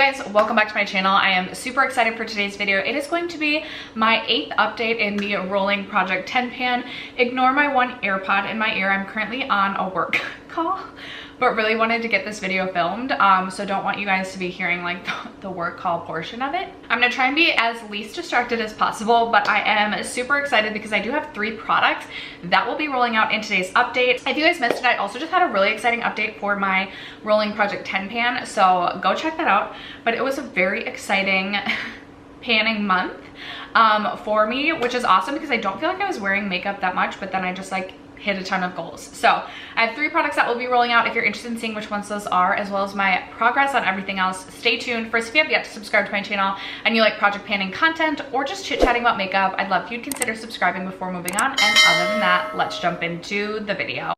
guys, welcome back to my channel. I am super excited for today's video. It is going to be my 8th update in the rolling Project 10 pan. Ignore my one AirPod in my ear. I'm currently on a work call, but really wanted to get this video filmed, so don't want you guys to be hearing like the work call portion of it. I'm gonna try and be as least distracted as possible, but I am super excited because I do have 3 products that will be rolling out in today's update. If you guys missed it, I also just had a really exciting update for my rolling Project 10 pan, so go check that out. But it was a very exciting panning month for me, which is awesome because I don't feel like I was wearing makeup that much, but then I just like hit a ton of goals. So I have 3 products that will be rolling out. If you're interested in seeing which ones those are, as well as my progress on everything else, stay tuned. First, if you have yet to subscribe to my channel and you like project panning content or just chit-chatting about makeup, I'd love if you'd consider subscribing before moving on. And other than that, let's jump into the video.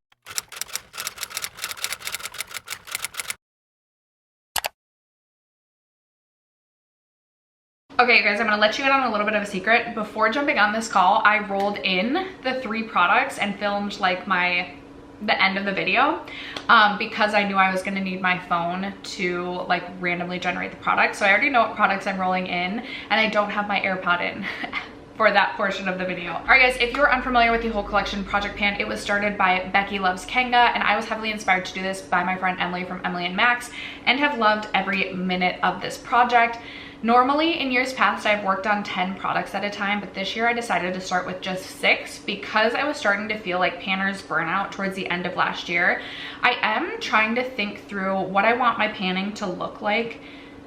Okay guys, I'm gonna let you in on a little bit of a secret. Before jumping on this call, I rolled in the 3 products and filmed like the end of the video because I knew I was gonna need my phone to like randomly generate the product. So I already know what products I'm rolling in, and I don't have my AirPod in for that portion of the video. All right guys, if you're unfamiliar with the whole collection Project Pan, it was started by Becky Loves Kanga, and I was heavily inspired to do this by my friend Emily from Emily and Max, and have loved every minute of this project. Normally in years past, I've worked on 10 products at a time, but this year I decided to start with just 6 because I was starting to feel like panner's burnout towards the end of last year. I am trying to think through what I want my panning to look like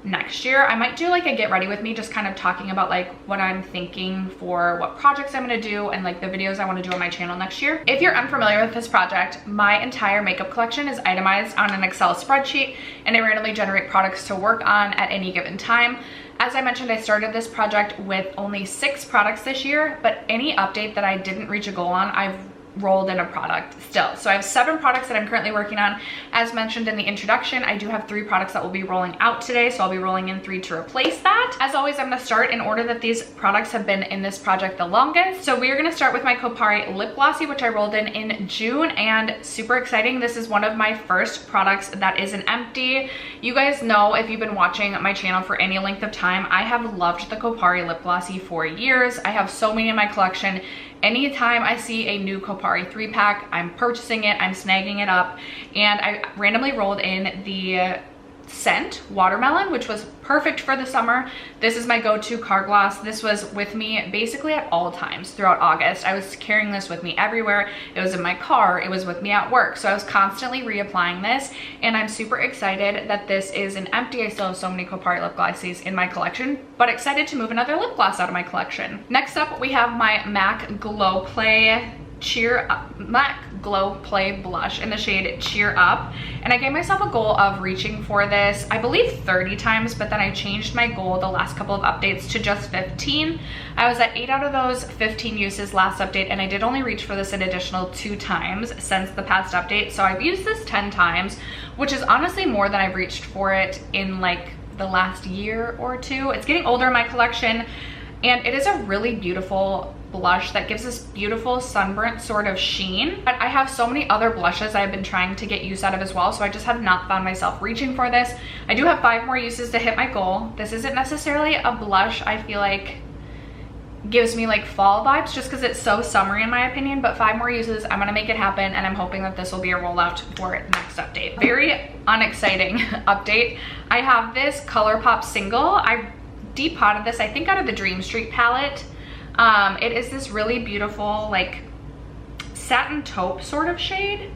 next year. I might do like a get ready with me, just kind of talking about like what I'm thinking for what projects I'm going to do and like the videos I want to do on my channel next year. If you're unfamiliar with this project, my entire makeup collection is itemized on an Excel spreadsheet, and I randomly generate products to work on at any given time. As I mentioned, I started this project with only 6 products this year, but any update that I didn't reach a goal on, I've rolled in a product still. So I have 7 products that I'm currently working on. As mentioned in the introduction, I do have 3 products that will be rolling out today, so I'll be rolling in 3 to replace that. As always, I'm gonna start in order that these products have been in this project the longest. So we are gonna start with my Kopari Lip Glossy, which I rolled in June, and super exciting. This is one of my first products that is an empty. You guys know, if you've been watching my channel for any length of time, I have loved the Kopari Lip Glossy for years. I have so many in my collection. Anytime I see a new Kopari 3-pack, I'm purchasing it, I'm snagging it up, and I randomly rolled in the scent Watermelon, which was perfect for the summer. This is my go-to car gloss. This was with me basically at all times throughout August. I was carrying this with me everywhere. It was in my car, it was with me at work, so I was constantly reapplying this, and I'm super excited that this is an empty. I still have so many Kopari lip glossies in my collection, but excited to move another lip gloss out of my collection. Next up, we have my MAC Glow Play blush in the shade Cheer Up, and I gave myself a goal of reaching for this, I believe 30 times, but then I changed my goal the last couple of updates to just 15. I was at 8 out of those 15 uses last update, and I did only reach for this an additional 2 times since the past update, so I've used this 10 times, which is honestly more than I've reached for it in like the last year or 2. It's getting older in my collection, and it is a really beautiful blush that gives this beautiful sunburnt sort of sheen. But I have so many other blushes I've been trying to get use out of as well, so I just have not found myself reaching for this. I do have 5 more uses to hit my goal. This isn't necessarily a blush I feel like gives me like fall vibes, just because it's so summery in my opinion, but 5 more uses. I'm gonna make it happen, and I'm hoping that this will be a rollout for next update. Very unexciting update. I have this ColourPop single. I depotted this, I think, out of the Dream Street palette. It is this really beautiful like satin taupe sort of shade.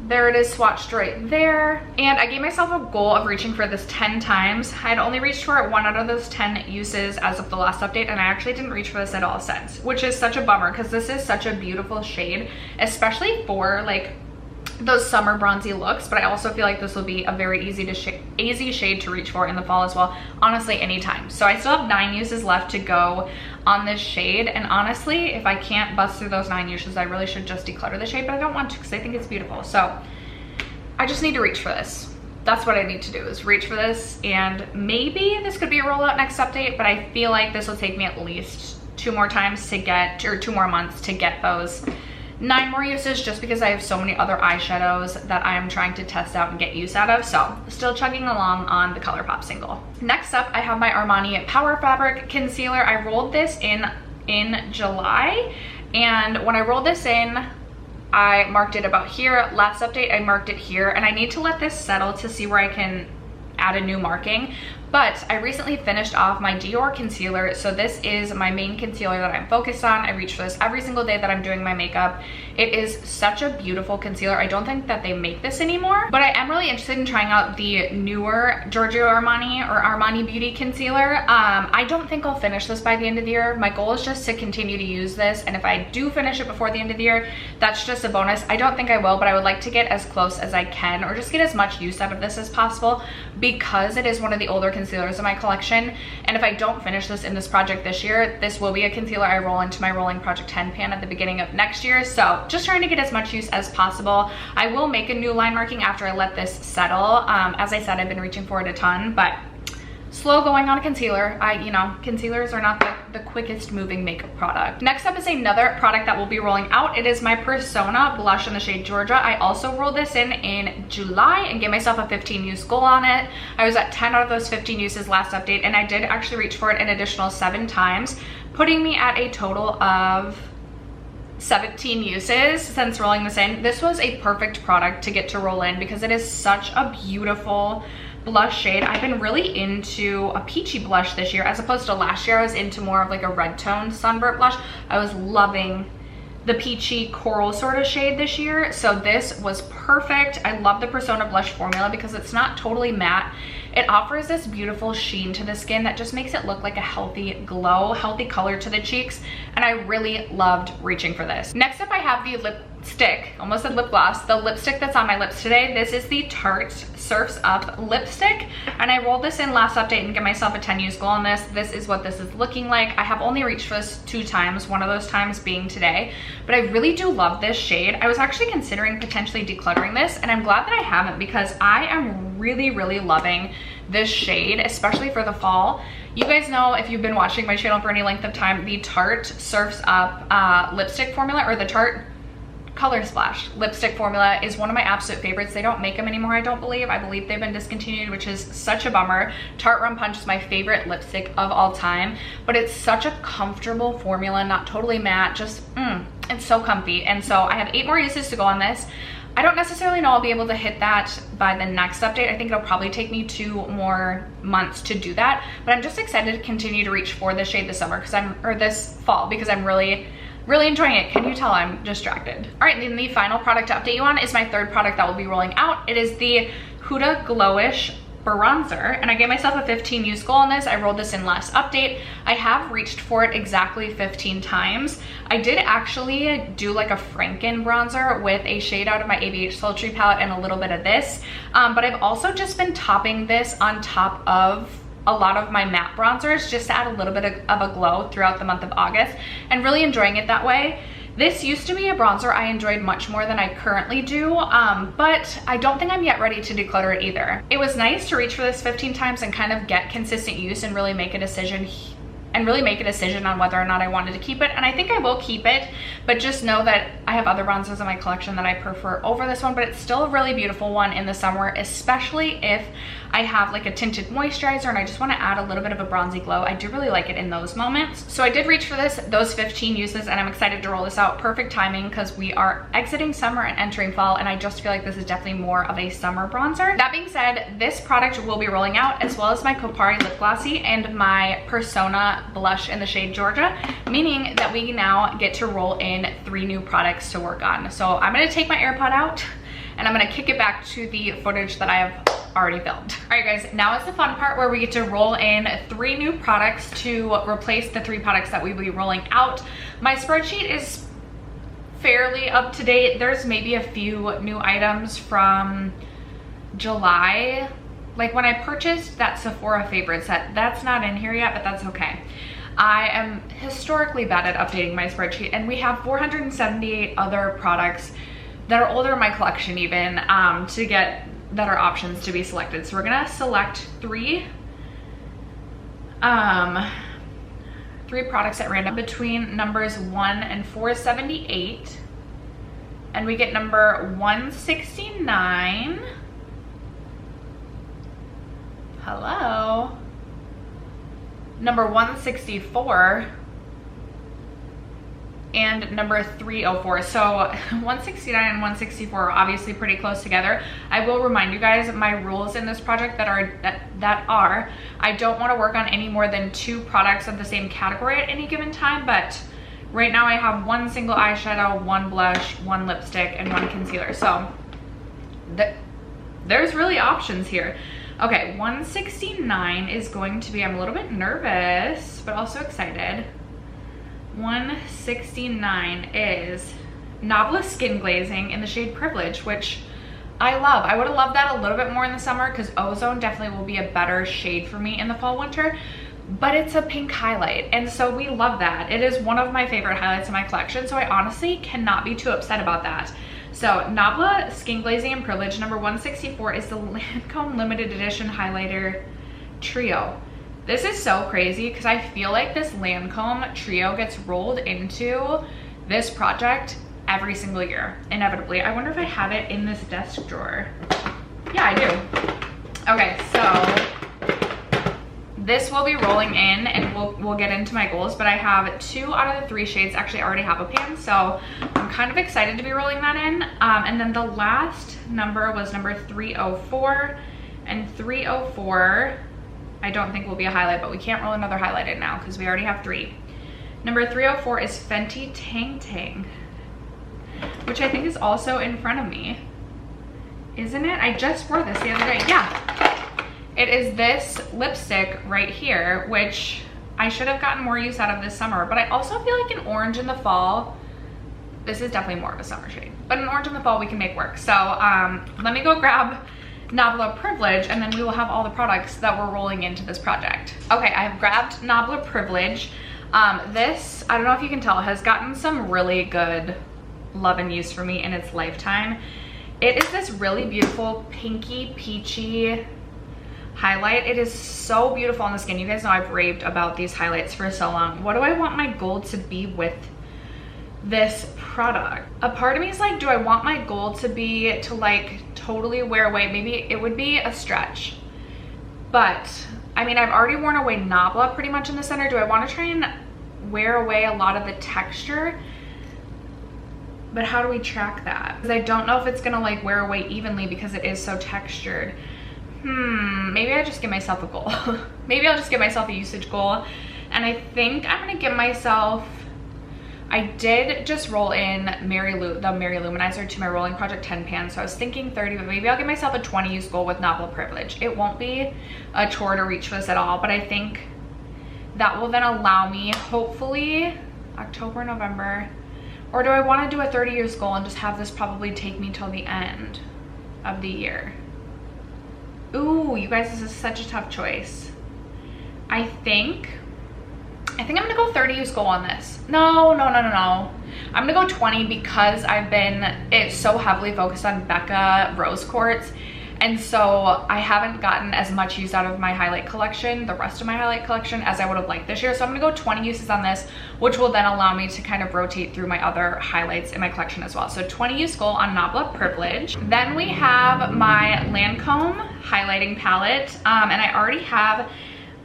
There it is swatched right there. And I gave myself a goal of reaching for this 10 times. I had only reached for it 1 out of those 10 uses as of the last update, and I actually didn't reach for this at all since, which is such a bummer because this is such a beautiful shade, especially for like those summer bronzy looks. But I also feel like this will be a very easy shade to reach for in the fall as well, honestly anytime. So I still have 9 uses left to go on this shade, and honestly if I can't bust through those 9 uses, I really should just declutter the shade, but I don't want to because I think it's beautiful. So I just need to reach for this. That's what I need to do, is reach for this, and maybe this could be a rollout next update, but I feel like this will take me at least 2 more times to get, or 2 more months to get those 9 more uses just because I have so many other eyeshadows that I am trying to test out and get use out of. So still chugging along on the ColourPop single. Next up, I have my Armani Power Fabric Concealer. I rolled this in July, and when I rolled this in, I marked it about here. Last update, I marked it here, and I need to let this settle to see where I can add a new marking. But I recently finished off my Dior concealer, so this is my main concealer that I'm focused on. I reach for this every single day that I'm doing my makeup. It is such a beautiful concealer. I don't think that they make this anymore, but I am really interested in trying out the newer Giorgio Armani or Armani Beauty concealer. I don't think I'll finish this by the end of the year. My goal is just to continue to use this, and if I do finish it before the end of the year, that's just a bonus. I don't think I will, but I would like to get as close as I can, or just get as much use out of this as possible, because it is one of the older concealers in my collection. And if I don't finish this in this project this year, this will be a concealer I roll into my Rolling Project 10 pan at the beginning of next year. So just trying to get as much use as possible. I will make a new line marking after I let this settle. As I said, I've been reaching for it a ton, but slow going on a concealer. You know, concealers are not the quickest moving makeup product. Next up is another product that will be rolling out. It is my Persona blush in the shade Georgia. I also rolled this in July and gave myself a 15 use goal on it. I was at 10 out of those 15 uses last update, and I did actually reach for it an additional 7 times, putting me at a total of 17 uses since rolling this in. This was a perfect product to get to roll in because it is such a beautiful blush shade. I've been really into a peachy blush this year, as opposed to last year I was into more of like a red toned sunburnt blush. I was loving the peachy coral sort of shade this year, so this was perfect. I love the Persona blush formula because it's not totally matte. It offers this beautiful sheen to the skin that just makes it look like a healthy glow, healthy color to the cheeks, and I really loved reaching for this. Next up, I have the lipstick, almost said lip gloss, the lipstick that's on my lips today. This is the Tarte Surfs Up lipstick, and I rolled this in last update and gave myself a 10 use goal on this. This is what this is looking like. I have only reached for this 2 times, one of those times being today, but I really do love this shade. I was actually considering potentially decluttering this, and I'm glad that I haven't, because I am really loving this shade, especially for the fall. You guys know, if you've been watching my channel for any length of time, the Tarte Surfs Up lipstick formula, or the Tarte Color Splash lipstick formula, is one of my absolute favorites. They don't make them anymore, I don't believe. I believe they've been discontinued, which is such a bummer. Tarte Rum Punch is my favorite lipstick of all time, but it's such a comfortable formula, not totally matte, just it's so comfy. And so I have 8 more uses to go on this. I don't necessarily know I'll be able to hit that by the next update. I think it'll probably take me 2 more months to do that, but I'm just excited to continue to reach for this shade this summer, or this fall, because I'm really enjoying it. Can you tell I'm distracted? All right, then the final product to update you on is my 3rd product that will be rolling out. It is the Huda Glowish bronzer, and I gave myself a 15 use goal on this. I rolled this in last update. I have reached for it exactly 15 times. I did actually do like a Franken bronzer with a shade out of my ABH Sultry palette and a little bit of this, but I've also just been topping this on top of a lot of my matte bronzers just to add a little bit of a glow throughout the month of August, and really enjoying it that way. This used to be a bronzer I enjoyed much more than I currently do, but I don't think I'm yet ready to declutter it either. It was nice to reach for this 15 times and kind of get consistent use and really make a decision on whether or not I wanted to keep it, and I think I will keep it, but just know that I have other bronzers in my collection that I prefer over this one, but it's still a really beautiful one in the summer, especially if I have like a tinted moisturizer and I just want to add a little bit of a bronzy glow. I do really like it in those moments. So I did reach for those 15 uses, and I'm excited to roll this out. Perfect timing because we are exiting summer and entering fall, and I just feel like this is definitely more of a summer bronzer. That being said, this product will be rolling out, as well as my Kopari Lip Glossy and my Persona blush in the shade Georgia, meaning that we now get to roll in 3 new products to work on. So I'm going to take my AirPod out and I'm going to kick it back to the footage that I have already filmed. All right guys, now is the fun part where we get to roll in 3 new products to replace the 3 products that we will be rolling out. My spreadsheet is fairly up to date. There's maybe a few new items from July. Like when I purchased that Sephora favorite set, that's not in here yet, but that's okay. I am historically bad at updating my spreadsheet, and we have 478 other products that are older in my collection even, that are options to be selected. So we're gonna select 3 products at random between numbers 1 and 478. and we get number 169. Hello. Number 164. And number 304. So 169 and 164 are obviously pretty close together. I will remind you guys, my rules in this project that are I don't want to work on any more than 2 products of the same category at any given time, but right now I have 1 single eyeshadow, 1 blush, 1 lipstick, and 1 concealer. So there's really options here. Okay, 169 is going to be, I'm a little bit nervous, but also excited. 169 is Nabla Skin Glazing in the shade Privilege, which I love. I would have loved that a little bit more in the summer because Ozone definitely will be a better shade for me in the fall winter, but it's a pink highlight, and so we love that. It is one of my favorite highlights in my collection, so I honestly cannot be too upset about that. So Nabla Skin Glazing in Privilege number 164 is the Lancome limited edition highlighter trio. This is so crazy because I feel like this Lancome trio gets rolled into this project every single year, inevitably. I wonder if I have it in this desk drawer. Yeah, I do. Okay, so this will be rolling in, and we'll get into my goals, but I have 2 out of the 3 shades. Actually, I already have a pan, so I'm kind of excited to be rolling that in. And then the last number was number 304, and 304 I don't think will be a highlight, but we can't roll another highlight in now because we already have 3. Number 304 is Fenty Tang Tang, which I think is also in front of me. Isn't it? I just wore this the other day. Yeah. It is this lipstick right here, which I should have gotten more use out of this summer, but I also feel like an orange in the fall, this is definitely more of a summer shade, but an orange in the fall we can make work. So let me go grab Nabla Privilege, and then we will have all the products that we're rolling into this project. Okay, I have grabbed Nabla Privilege. This, I don't know if you can tell, has gotten some really good love and use for me in its lifetime. It is this really beautiful pinky peachy highlight. It is so beautiful on the skin. You guys know I've raved about these highlights for so long. What do I want my goal to be with this product? A part of me is like, do I want my goal to be to like totally wear away? Maybe it would be a stretch, but I mean, I've already worn away Nabla pretty much in the center. Do I want to try and wear away a lot of the texture? But how do we track that? Because I don't know if it's gonna like wear away evenly because it is so textured. Maybe I just give myself a goal. Maybe I'll just give myself a usage goal, and I think I'm gonna give myself, I did just roll in the Mary Luminizer to my rolling project 10 pan, so I was thinking 30, but maybe I'll give myself a 20 use goal with Nabla Privilege. It won't be a chore to reach for this at all, but I think that will then allow me, hopefully, October, November, or do I want to do a 30 use goal and just have this probably take me till the end of the year? Ooh, you guys, this is such a tough choice. I think I'm gonna go 30 use goal on this. No. I'm gonna go 20 because I've been so heavily focused on Becca Rose Quartz, and so I haven't gotten as much use out of my highlight collection, the rest of my highlight collection, as I would have liked this year. So I'm gonna go 20 uses on this, which will then allow me to kind of rotate through my other highlights in my collection as well. So 20 use goal on Nabla Privilege. Then we have my Lancome highlighting palette, and I already have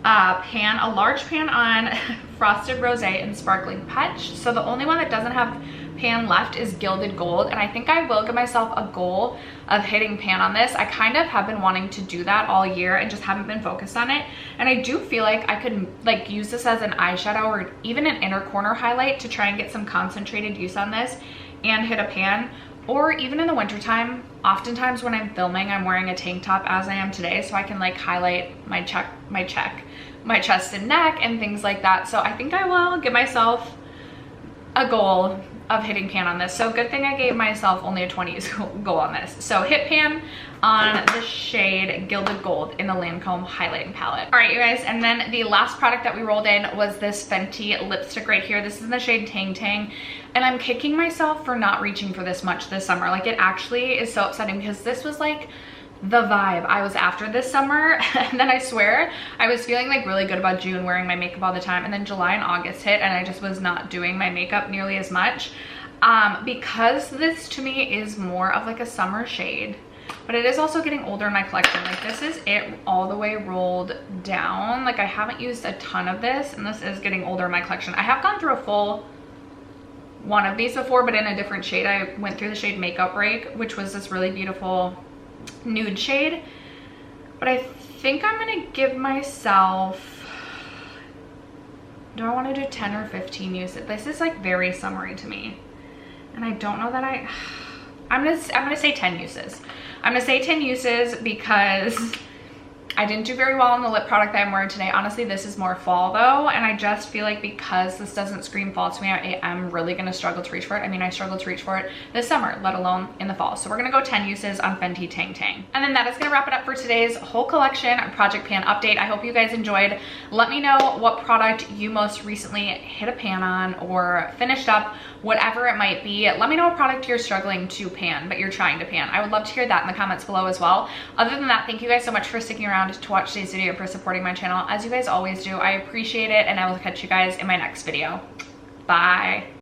a large pan on Frosted Rosé and Sparkling Peach. So the only one that doesn't have pan left is Gilded Gold, and I think I will give myself a goal of hitting pan on this. I kind of have been wanting to do that all year and just haven't been focused on it, and I do feel like I could like use this as an eyeshadow or even an inner corner highlight to try and get some concentrated use on this and hit a pan. Or even in the wintertime, oftentimes when I'm filming, I'm wearing a tank top as I am today, so I can like highlight my chest and neck and things like that. So I think I will give myself a goal of hitting pan on this. So good thing I gave myself only a 20 goal on this. So hit pan on the shade Gilded Gold in the Lancome highlighting palette. All right, you guys, and then the last product that we rolled in was this Fenty lipstick right here. This is in the shade Tang Tang, and I'm kicking myself for not reaching for this much this summer. Like, it actually is so upsetting because this was like the vibe I was after this summer. And then I swear I was feeling like really good about June, wearing my makeup all the time, and then July and August hit and I just was not doing my makeup nearly as much. Because this to me is more of like a summer shade, but it is also getting older in my collection. Like this is it all the way rolled down. Like I haven't used a ton of this, and this is getting older in my collection. I have gone through a full one of these before, but in a different shade. I went through the shade Makeup Break, which was this really beautiful nude shade. But I think I'm gonna give myself, do I want to do 10 or 15 uses? This is like very summery to me, and I don't know that I'm gonna say 10 uses. I'm gonna say 10 uses because I didn't do very well on the lip product that I'm wearing today. Honestly, this is more fall though, and I just feel like because this doesn't scream fall to me, I am really gonna struggle to reach for it. I mean, I struggled to reach for it this summer, let alone in the fall. So we're gonna go 10 uses on Fenty Tang Tang. And then that is gonna wrap it up for today's whole collection project pan update. I hope you guys enjoyed. Let me know what product you most recently hit a pan on or finished up, whatever it might be. Let me know what product you're struggling to pan, but you're trying to pan. I would love to hear that in the comments below as well. Other than that, thank you guys so much for sticking around to watch today's video, for supporting my channel as you guys always do. I appreciate it, and I will catch you guys in my next video. Bye.